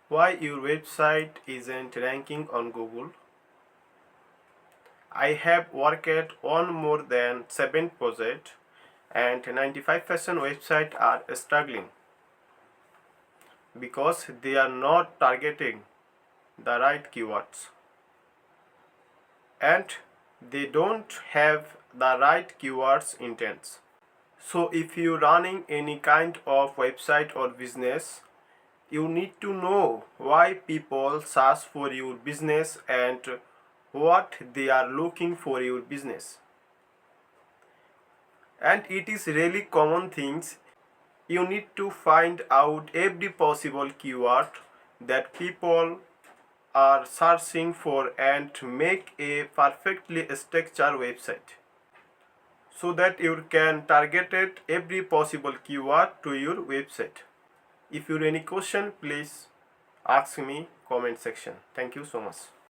Why your website isn't ranking on Google? I have worked on more than 7 projects and 95% websites are struggling because they are not targeting the right keywords and they don't have the right keywords intents. So if you're running any kind of website or business, you need to know why people search for your business and what they are looking for your business. And it is really common things. You need to find out every possible keyword that people are searching for and make a perfectly structured website so that you can target it every possible keyword to your website. If you have any question, please ask me comment section. Thank you so much.